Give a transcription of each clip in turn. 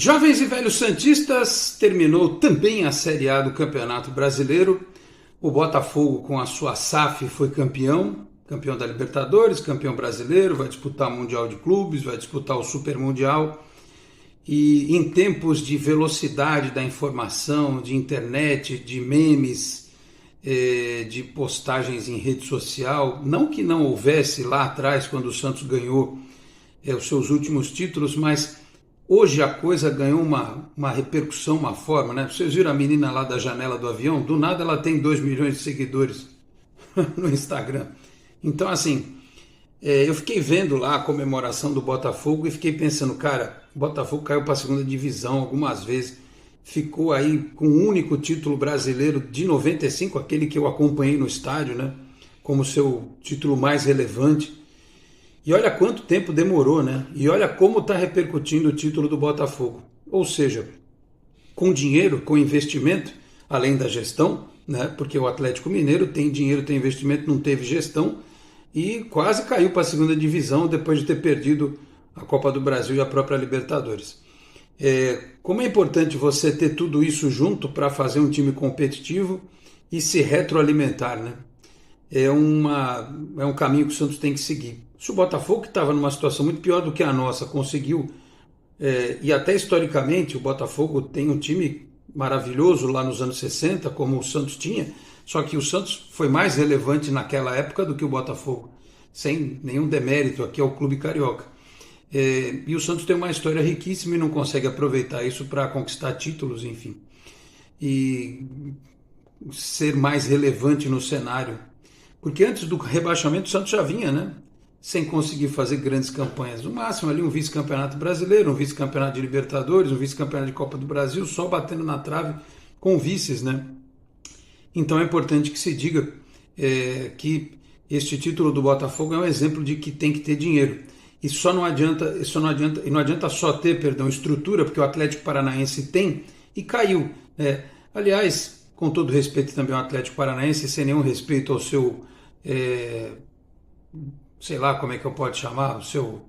Jovens e velhos santistas, terminou também a Série A do Campeonato Brasileiro. O Botafogo, com a sua SAF, foi campeão da Libertadores, campeão brasileiro, vai disputar o Mundial de Clubes, vai disputar o Super Mundial. E em tempos de velocidade da informação, de internet, de memes, de postagens em rede social, não que não houvesse lá atrás, quando o Santos ganhou os seus últimos títulos, mas hoje a coisa ganhou uma repercussão, uma forma, né? Vocês viram a menina lá da janela do avião? Do nada ela tem 2 milhões de seguidores no Instagram. Então, assim, eu fiquei vendo lá a comemoração do Botafogo e fiquei pensando, cara, o Botafogo caiu para a segunda divisão algumas vezes, ficou aí com o único título brasileiro de 95, aquele que eu acompanhei no estádio, né? Como seu título mais relevante. E olha quanto tempo demorou, né? E olha como está repercutindo o título do Botafogo. Ou seja, com dinheiro, com investimento, além da gestão, né? Porque o Atlético Mineiro tem dinheiro, tem investimento, não teve gestão e quase caiu para a segunda divisão depois de ter perdido a Copa do Brasil e a própria Libertadores. Como é importante você ter tudo isso junto para fazer um time competitivo e se retroalimentar, né? É um caminho que o Santos tem que seguir. Se o Botafogo, que estava numa situação muito pior do que a nossa, conseguiu, e até historicamente o Botafogo tem um time maravilhoso lá nos anos 60, como o Santos tinha, só que o Santos foi mais relevante naquela época do que o Botafogo, sem nenhum demérito aqui ao clube carioca. E o Santos tem uma história riquíssima e não consegue aproveitar isso para conquistar títulos, enfim, e ser mais relevante no cenário. Porque antes do rebaixamento o Santos já vinha, né? Sem conseguir fazer grandes campanhas. No máximo ali um vice-campeonato brasileiro, um vice-campeonato de Libertadores, um vice-campeonato de Copa do Brasil, só batendo na trave com vices, né? Então é importante que se diga que este título do Botafogo é um exemplo de que tem que ter dinheiro. E não adianta só ter, estrutura, porque o Atlético Paranaense tem e caiu. Aliás, com todo respeito também ao Atlético Paranaense, sem nenhum respeito ao seu, sei lá como é que eu posso chamar, o seu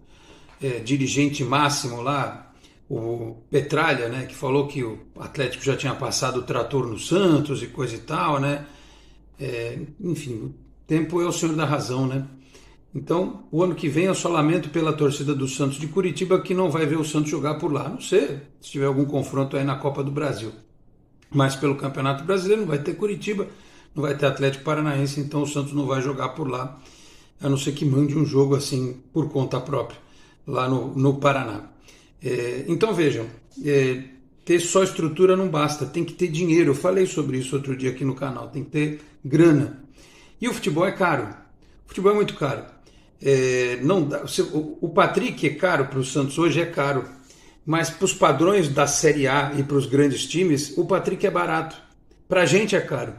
dirigente máximo lá, o Petralha, né, que falou que o Atlético já tinha passado o trator no Santos e coisa e tal, né? Enfim, o tempo é o senhor da razão, né? Então, o ano que vem eu só lamento pela torcida do Santos de Curitiba que não vai ver o Santos jogar por lá. Não sei se tiver algum confronto aí na Copa do Brasil. Mas pelo Campeonato Brasileiro não vai ter Curitiba, não vai ter Atlético Paranaense, então o Santos não vai jogar por lá, a não ser que mande um jogo assim por conta própria, lá no Paraná. Então vejam, ter só estrutura não basta, tem que ter dinheiro. Eu falei sobre isso outro dia aqui no canal, tem que ter grana. E o futebol é caro, o futebol é muito caro. Não dá, o Patrick é caro para o Santos hoje, é caro. Mas para os padrões da Série A e para os grandes times, o Patrick é barato. Para a gente é caro.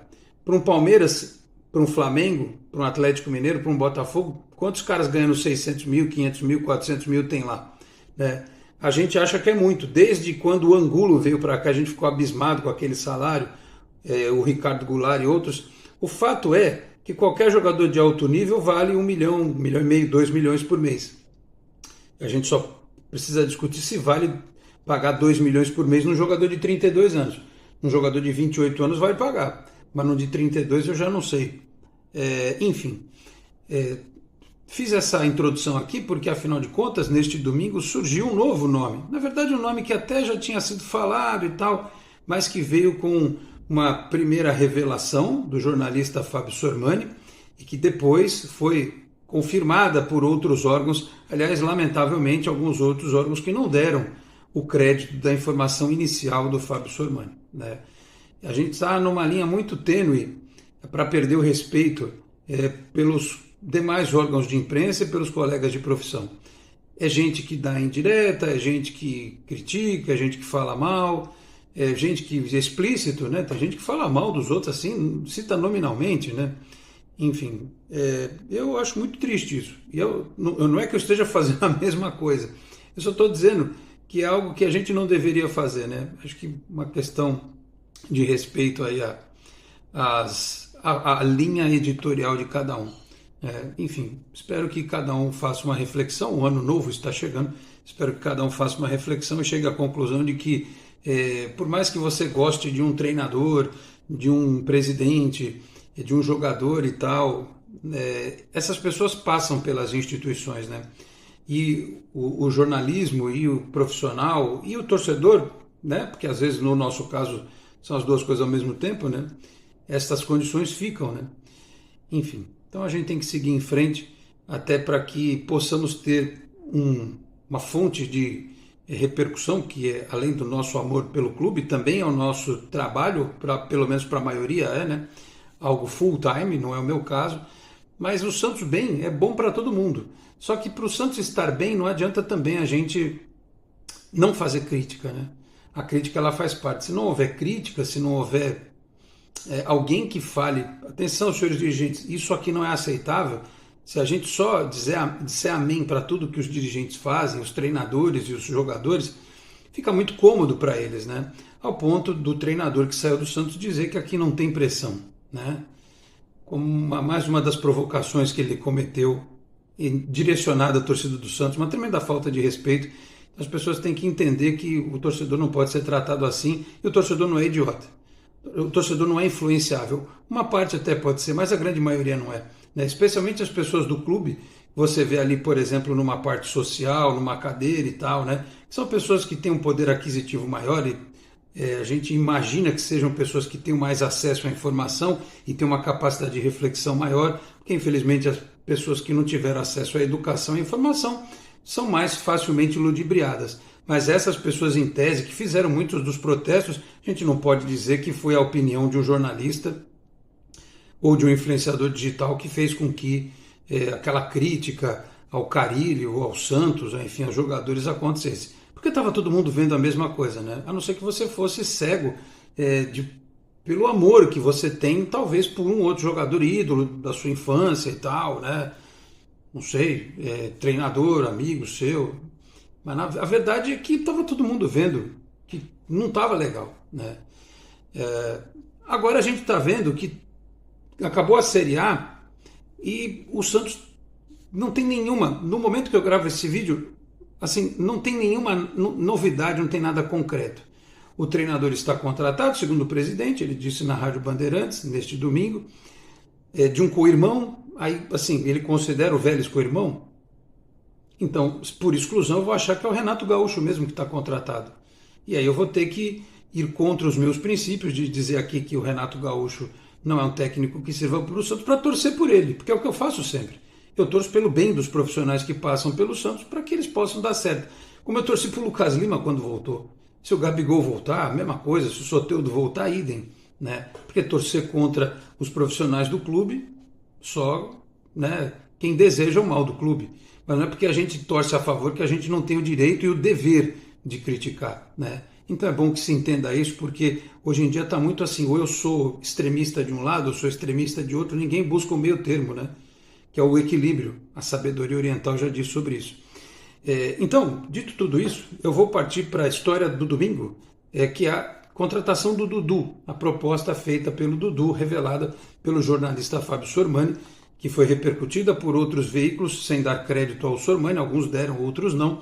Para um Palmeiras, para um Flamengo, para um Atlético Mineiro, para um Botafogo, quantos caras ganhando 600 mil, 500 mil, 400 mil tem lá? A gente acha que é muito. Desde quando o Angulo veio para cá, a gente ficou abismado com aquele salário, o Ricardo Goulart e outros. O fato é que qualquer jogador de alto nível vale 1 milhão, 1,5 milhão, 2 milhões por mês. A gente só precisa discutir se vale pagar 2 milhões por mês num jogador de 32 anos. Um jogador de 28 anos vai pagar, mas no de 32 eu já não sei. Enfim, fiz essa introdução aqui porque, afinal de contas, neste domingo surgiu um novo nome. Na verdade, um nome que até já tinha sido falado e tal, mas que veio com uma primeira revelação do jornalista Fábio Sormani e que depois foi confirmada por outros órgãos, aliás, lamentavelmente, alguns outros órgãos que não deram o crédito da informação inicial do Fábio Sormani, né? A gente está numa linha muito tênue para perder o respeito pelos demais órgãos de imprensa e pelos colegas de profissão. É gente que dá indireta, é gente que critica, é gente que fala mal, é gente que é explícito, né? Tem gente que fala mal dos outros assim, cita nominalmente, né? Enfim, eu acho muito triste isso. E não é que eu esteja fazendo a mesma coisa. Eu só estou dizendo que é algo que a gente não deveria fazer, né? Acho que uma questão de respeito aí a linha editorial de cada um. Enfim, espero que cada um faça uma reflexão. O ano novo está chegando. Espero que cada um faça uma reflexão e chegue à conclusão de que, por mais que você goste de um treinador, de um presidente, de um jogador e tal, essas pessoas passam pelas instituições, né? E o jornalismo e o profissional e o torcedor, né? Porque às vezes no nosso caso são as duas coisas ao mesmo tempo, né? Essas condições ficam, né? Enfim, então a gente tem que seguir em frente até para que possamos ter uma fonte de repercussão que é, além do nosso amor pelo clube, também é o nosso trabalho, pelo menos para a maioria né? Algo full time, não é o meu caso, mas o Santos bem é bom para todo mundo. Só que para o Santos estar bem não adianta também a gente não fazer crítica, né? A crítica ela faz parte. Se não houver crítica, se não houver alguém que fale, atenção senhores dirigentes, isso aqui não é aceitável, se a gente só disser amém para tudo que os dirigentes fazem, os treinadores e os jogadores, fica muito cômodo para eles, né? Ao ponto do treinador que saiu do Santos dizer que aqui não tem pressão, né? Como mais uma das provocações que ele cometeu, direcionada à torcida do Santos, uma tremenda falta de respeito. As pessoas têm que entender que o torcedor não pode ser tratado assim, e o torcedor não é idiota. O torcedor não é influenciável. Uma parte até pode ser, mas a grande maioria não é. Né? Especialmente as pessoas do clube, você vê ali, por exemplo, numa parte social, numa cadeira e tal, né? São pessoas que têm um poder aquisitivo maior e a gente imagina que sejam pessoas que tenham mais acesso à informação e têm uma capacidade de reflexão maior, porque infelizmente as pessoas que não tiveram acesso à educação e informação são mais facilmente ludibriadas. Mas essas pessoas, em tese, que fizeram muitos dos protestos, a gente não pode dizer que foi a opinião de um jornalista ou de um influenciador digital que fez com que aquela crítica ao Carille ou ao Santos, enfim, aos jogadores acontecesse. Porque estava todo mundo vendo a mesma coisa, né? A não ser que você fosse cego pelo amor que você tem, talvez por um outro jogador ídolo da sua infância e tal, né? Não sei, treinador, amigo seu. Mas a verdade é que estava todo mundo vendo que não estava legal, né? Agora a gente está vendo que acabou a Série A e o Santos não tem nenhuma, no momento que eu gravo esse vídeo, assim, não tem nenhuma novidade, não tem nada concreto. O treinador está contratado, segundo o presidente, ele disse na Rádio Bandeirantes, neste domingo, de um co-irmão, aí, assim, ele considera o Vélez co-irmão, então, por exclusão, eu vou achar que é o Renato Gaúcho mesmo que está contratado. E aí eu vou ter que ir contra os meus princípios de dizer aqui que o Renato Gaúcho não é um técnico que sirva para o Santos, para torcer por ele, porque é o que eu faço sempre. Eu torço pelo bem dos profissionais que passam pelo Santos para que eles possam dar certo. Como eu torci para o Lucas Lima quando voltou. Se o Gabigol voltar, a mesma coisa. Se o Soteldo voltar, idem. Né? Porque torcer contra os profissionais do clube, só né, quem deseja o mal do clube. Mas não é porque a gente torce a favor que a gente não tem o direito e o dever de criticar. Né? Então é bom que se entenda isso, porque hoje em dia está muito assim, ou eu sou extremista de um lado, ou eu sou extremista de outro, ninguém busca o meio termo, né? Que é o equilíbrio. A sabedoria oriental já diz sobre isso. Então, dito tudo isso, eu vou partir para a história do domingo, que é a contratação do Dudu, a proposta feita pelo Dudu, revelada pelo jornalista Fábio Sormani, que foi repercutida por outros veículos, sem dar crédito ao Sormani, alguns deram, outros não.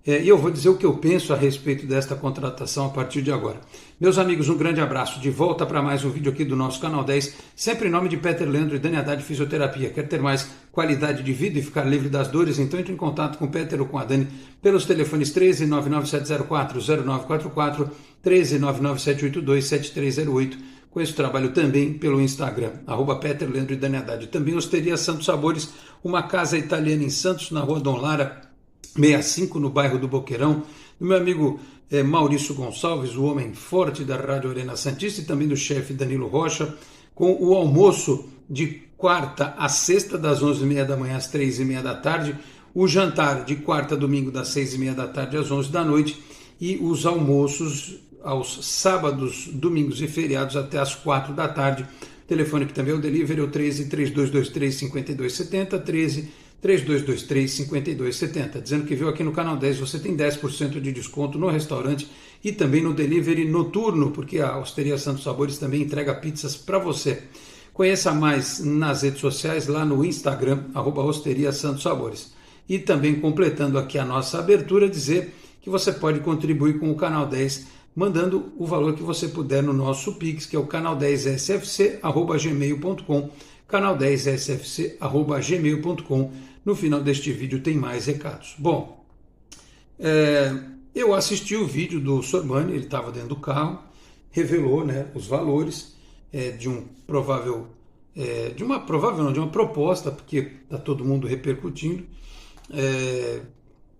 E eu vou dizer o que eu penso a respeito desta contratação a partir de agora. Meus amigos, um grande abraço. De volta para mais um vídeo aqui do nosso Canal 10, sempre em nome de Peter Leandro e Dani Haddad Fisioterapia. Quer ter mais qualidade de vida e ficar livre das dores? Então entre em contato com o Peter ou com a Dani pelos telefones 13 99704 0944, 13 99782 7308. Conheço o trabalho também pelo Instagram, @Peter Leandro e Dani Haddad. Também Osteria Santos Sabores, uma casa italiana em Santos, na rua Dom Lara, 65, no bairro do Boqueirão, do meu amigo Maurício Gonçalves, o homem forte da Rádio Arena Santista, e também do chefe Danilo Rocha, com o almoço de quarta a sexta, das 11h30 da manhã às 3h30 da tarde, o jantar de quarta a domingo, das 6h30 da tarde às 11 da noite, e os almoços aos sábados, domingos e feriados até às 4 da tarde. O telefone que também é o delivery, é o 13 3223 5270, 13 3223 5270. Dizendo que viu aqui no Canal 10, você tem 10% de desconto no restaurante e também no delivery noturno, porque a Osteria Santos Sabores também entrega pizzas para você. Conheça mais nas redes sociais, lá no Instagram, @Osteria Santos Sabores. E também completando aqui a nossa abertura, dizer que você pode contribuir com o Canal 10 mandando o valor que você puder no nosso Pix, que é o canal10sfc@gmail.com, canal10sfc@gmail.com. No final deste vídeo tem mais recados. Bom, eu assisti o vídeo do Sormani, ele estava dentro do carro, revelou, né, os valores de uma proposta, porque está todo mundo repercutindo,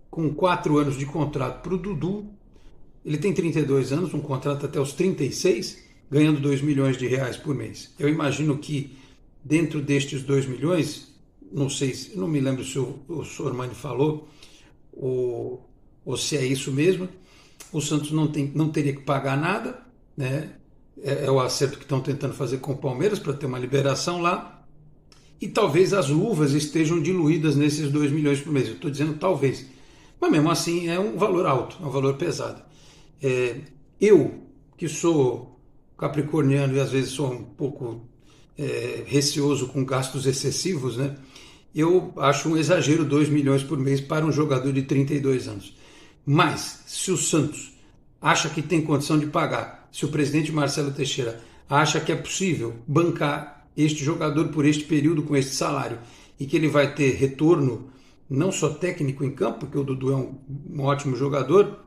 com 4 anos de contrato para o Dudu. Ele tem 32 anos, um contrato até os 36, ganhando 2 milhões de reais por mês. Eu imagino que dentro destes 2 milhões, não me lembro se o Sormani falou, ou se é isso mesmo, o Santos não teria que pagar nada, né? É o acerto que estão tentando fazer com o Palmeiras para ter uma liberação lá, e talvez as luvas estejam diluídas nesses 2 milhões por mês. Eu estou dizendo talvez, mas mesmo assim é um valor alto, é um valor pesado. Eu, que sou capricorniano e às vezes sou um pouco receoso com gastos excessivos, né? Eu acho um exagero 2 milhões por mês para um jogador de 32 anos. Mas, se o Santos acha que tem condição de pagar, se o presidente Marcelo Teixeira acha que é possível bancar este jogador por este período com este salário e que ele vai ter retorno não só técnico em campo, porque o Dudu é um ótimo jogador,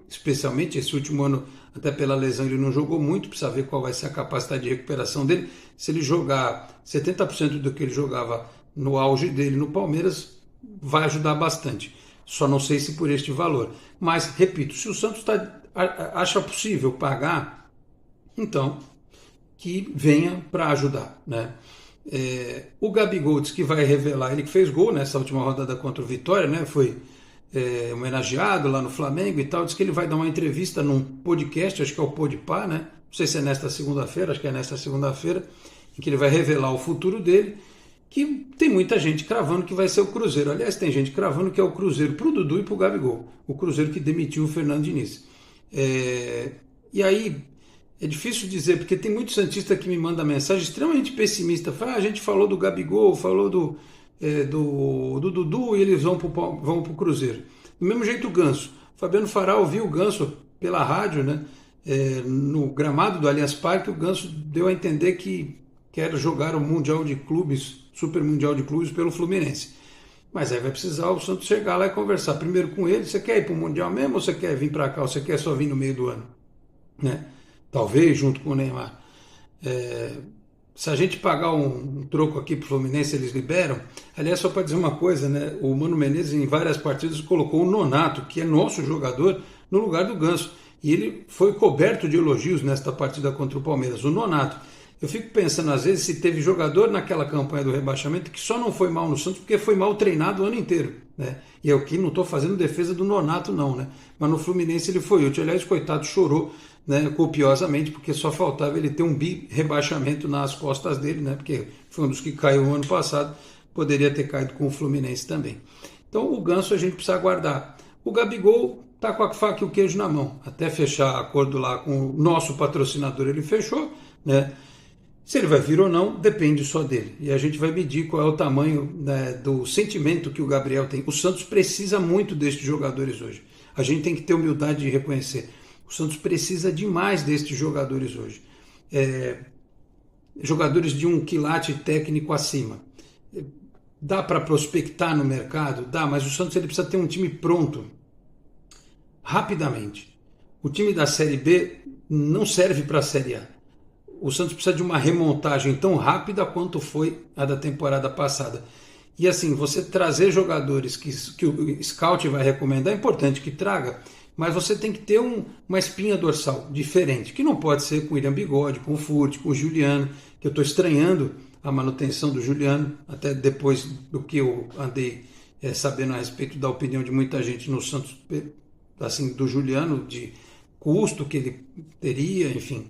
especialmente esse último ano, até pela lesão ele não jogou muito, precisa ver qual vai ser a capacidade de recuperação dele. Se ele jogar 70% do que ele jogava no auge dele no Palmeiras, vai ajudar bastante. Só não sei se por este valor. Mas, repito, se o Santos acha possível pagar, então que venha para ajudar, né? O Gabigol diz que vai revelar, ele que fez gol nessa última rodada contra o Vitória, né? Foi homenageado lá no Flamengo e tal, diz que ele vai dar uma entrevista num podcast, acho que é o Podpah, né? Não sei se é nesta segunda-feira, acho que é nesta segunda-feira, em que ele vai revelar o futuro dele, que tem muita gente cravando que vai ser o Cruzeiro. Aliás, tem gente cravando que é o Cruzeiro para o Dudu e para o Gabigol, o Cruzeiro que demitiu o Fernando Diniz. E aí, é difícil dizer, porque tem muito santista que me manda mensagem extremamente pessimista, fala, a gente falou do Gabigol, falou do Dudu e eles vão para o Cruzeiro. Do mesmo jeito o Ganso. Fabiano Faral viu o Ganso pela rádio, né? No gramado do Allianz Parque, o Ganso deu a entender que quer jogar o Mundial de Clubes, Super Mundial de Clubes pelo Fluminense. Mas aí vai precisar o Santos chegar lá e conversar primeiro com ele, você quer ir para o Mundial mesmo ou você quer vir para cá, ou você quer só vir no meio do ano? Né? Talvez junto com o Neymar. Se a gente pagar um troco aqui para o Fluminense, eles liberam. Aliás, só para dizer uma coisa, né? O Mano Menezes em várias partidas colocou o Nonato, que é nosso jogador, no lugar do Ganso. E ele foi coberto de elogios nesta partida contra o Palmeiras, o Nonato. Eu fico pensando às vezes se teve jogador naquela campanha do rebaixamento que só não foi mal no Santos porque foi mal treinado o ano inteiro, né? E eu aqui não estou fazendo defesa do Nonato não, né? Mas no Fluminense ele foi útil. Aliás, coitado, chorou, né, copiosamente, porque só faltava ele ter um bi-rebaixamento nas costas dele, né? Porque foi um dos que caiu no ano passado, poderia ter caído com o Fluminense também. Então o Ganso a gente precisa aguardar. O Gabigol está com a faca e o queijo na mão, até fechar acordo lá com o nosso patrocinador, ele fechou, né? Se ele vai vir ou não, depende só dele. E a gente vai medir qual é o tamanho, né, do sentimento que o Gabriel tem. O Santos precisa muito destes jogadores hoje. A gente tem que ter humildade de reconhecer. O Santos precisa demais destes jogadores hoje. Jogadores de um quilate técnico acima. Dá para prospectar no mercado? Dá, mas o Santos ele precisa ter um time pronto rapidamente. O time da Série B não serve para a Série A. O Santos precisa de uma remontagem tão rápida quanto foi a da temporada passada. E assim, você trazer jogadores que o scout vai recomendar, é importante que traga, mas você tem que ter uma espinha dorsal diferente, que não pode ser com o William Bigode, com o Furt, com o Juliano, que eu estou estranhando a manutenção do Juliano, até depois do que eu andei sabendo a respeito da opinião de muita gente no Santos, assim, do Juliano, de custo que ele teria, enfim.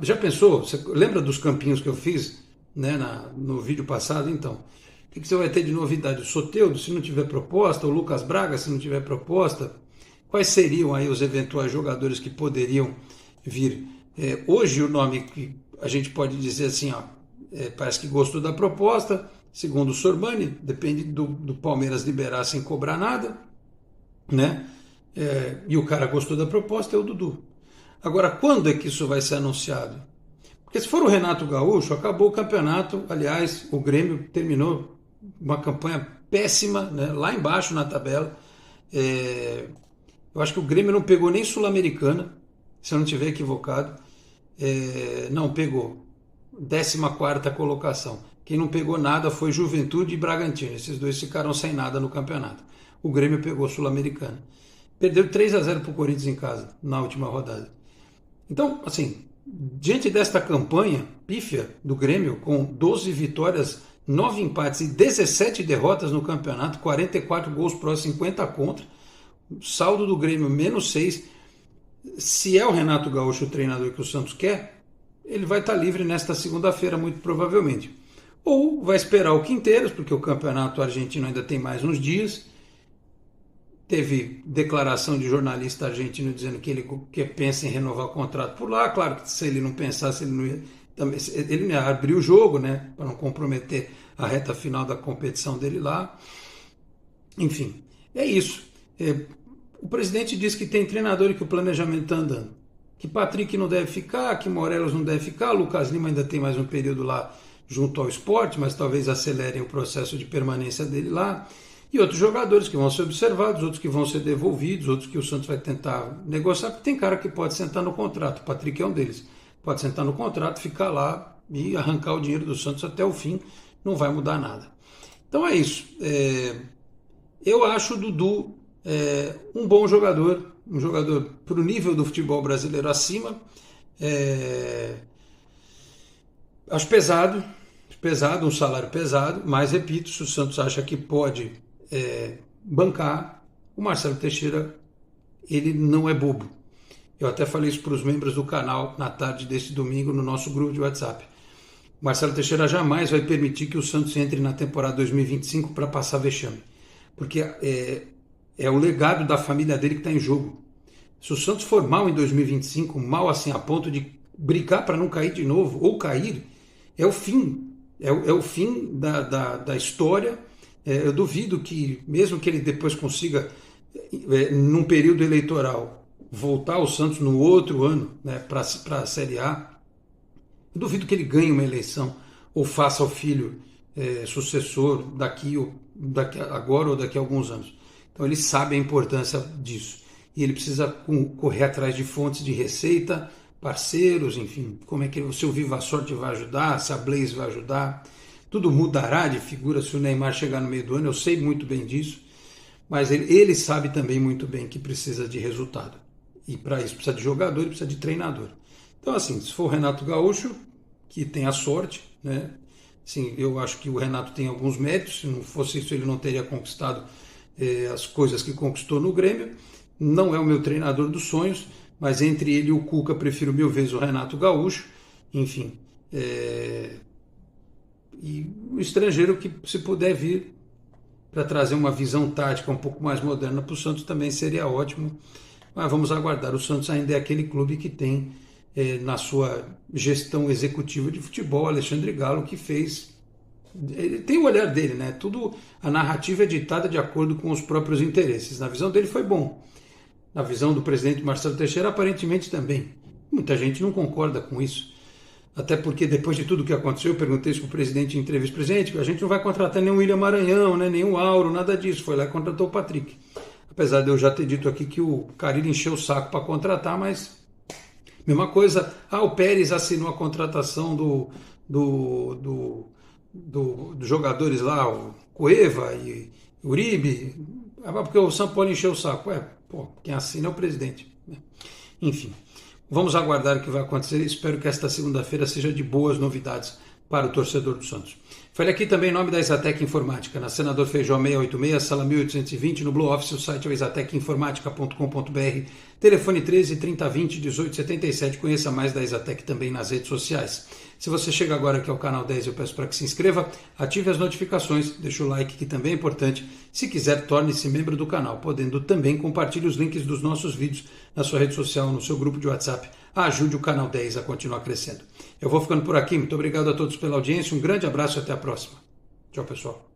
Já pensou? Você lembra dos campinhos que eu fiz, né, no vídeo passado? Então, o que você vai ter de novidade? O Soteldo, se não tiver proposta, o Lucas Braga, se não tiver proposta, quais seriam aí os eventuais jogadores que poderiam vir? Hoje o nome que a gente pode dizer assim, parece que gostou da proposta, segundo o Sormani, depende do Palmeiras liberar sem cobrar nada, né? E o cara gostou da proposta, é o Dudu. Agora, quando é que isso vai ser anunciado? Porque se for o Renato Gaúcho, acabou o campeonato. Aliás, o Grêmio terminou uma campanha péssima, né? Lá embaixo na tabela. Eu acho que o Grêmio não pegou nem Sul-Americana, se eu não estiver equivocado. Não pegou. 14ª colocação. Quem não pegou nada foi Juventude e Bragantino. Esses dois ficaram sem nada no campeonato. O Grêmio pegou Sul-Americana. Perdeu 3-0 para o Corinthians em casa, na última rodada. Então, assim, diante desta campanha pífia do Grêmio, com 12 vitórias, 9 empates e 17 derrotas no campeonato, 44 gols pró, 50 contra, saldo do Grêmio -6, se é o Renato Gaúcho o treinador que o Santos quer, ele vai estar livre nesta segunda-feira, muito provavelmente. Ou vai esperar o Quinteiros, porque o campeonato argentino ainda tem mais uns dias. Teve declaração de jornalista argentino dizendo que ele pensa em renovar o contrato por lá. Claro que se ele não pensasse, ele não ia abrir o jogo, né, para não comprometer a reta final da competição dele lá. Enfim, é isso. O presidente diz que tem treinador e que o planejamento está andando. Que Patrick não deve ficar, que Morelos não deve ficar, Lucas Lima ainda tem mais um período lá junto ao Sport, mas talvez acelerem o processo de permanência dele lá. E outros jogadores que vão ser observados, outros que vão ser devolvidos, outros que o Santos vai tentar negociar, porque tem cara que pode sentar no contrato, o Patrick é um deles, pode sentar no contrato, ficar lá e arrancar o dinheiro do Santos até o fim, não vai mudar nada. Então é isso. Eu acho o Dudu um bom jogador, um jogador para o nível do futebol brasileiro acima. Acho pesado, um salário pesado, mas repito, se o Santos acha que pode bancar, o Marcelo Teixeira, ele não é bobo. Eu até falei isso para os membros do canal na tarde desse domingo no nosso grupo de WhatsApp. O Marcelo Teixeira jamais vai permitir que o Santos entre na temporada 2025 para passar vexame, porque é o legado da família dele que está em jogo. Se o Santos for mal em 2025, mal assim a ponto de brigar para não cair de novo, ou cair, é o fim. É o fim da história. Eu duvido que, mesmo que ele depois consiga, num período eleitoral, voltar o Santos no outro ano, né, para a Série A, eu duvido que ele ganhe uma eleição ou faça o filho sucessor agora ou daqui a alguns anos. Então ele sabe a importância disso. E ele precisa correr atrás de fontes de receita, parceiros, enfim, como é que o seu Viva Sorte vai ajudar, se a Blaze vai ajudar. Tudo mudará de figura se o Neymar chegar no meio do ano, eu sei muito bem disso, mas ele sabe também muito bem que precisa de resultado. E para isso precisa de jogador e precisa de treinador. Então, assim, se for o Renato Gaúcho, que tem a sorte, né? Assim, eu acho que o Renato tem alguns méritos, se não fosse isso ele não teria conquistado as coisas que conquistou no Grêmio. Não é o meu treinador dos sonhos, mas entre ele e o Cuca prefiro 1000 vezes o Renato Gaúcho. Enfim, e o estrangeiro que, se puder vir para trazer uma visão tática um pouco mais moderna para o Santos, também seria ótimo. Mas vamos aguardar. O Santos ainda é aquele clube que tem na sua gestão executiva de futebol Alexandre Galo, que fez. Ele tem o olhar dele, né? Tudo, a narrativa é ditada de acordo com os próprios interesses. Na visão dele foi bom. Na visão do presidente Marcelo Teixeira, aparentemente também. Muita gente não concorda com isso. Até porque, depois de tudo que aconteceu, eu perguntei isso para o presidente em entrevista. Presidente, a gente não vai contratar nenhum William Maranhão, né, nenhum Auro, nada disso. Foi lá e contratou o Patrick. Apesar de eu já ter dito aqui que o Carille encheu o saco para contratar, mas... Mesma coisa, o Pérez assinou a contratação dos jogadores lá, o Cueva e o Uribe, porque o São Paulo encheu o saco. Quem assina é o presidente. Enfim, vamos aguardar o que vai acontecer. Espero que esta segunda-feira seja de boas novidades para o torcedor do Santos. Falei aqui também em nome da Exatec Informática, na Senador Feijó 686, sala 1820, no Blue Office, o site é o exatecinformatica.com.br, telefone 13 3020 1877, conheça mais da Exatec também nas redes sociais. Se você chega agora aqui ao canal 10, eu peço para que se inscreva, ative as notificações, deixe o like que também é importante. Se quiser, torne-se membro do canal, podendo também compartilhar os links dos nossos vídeos na sua rede social, no seu grupo de WhatsApp. Ajude o canal 10 a continuar crescendo. Eu vou ficando por aqui, muito obrigado a todos pela audiência, um grande abraço e até a próxima. Tchau, pessoal.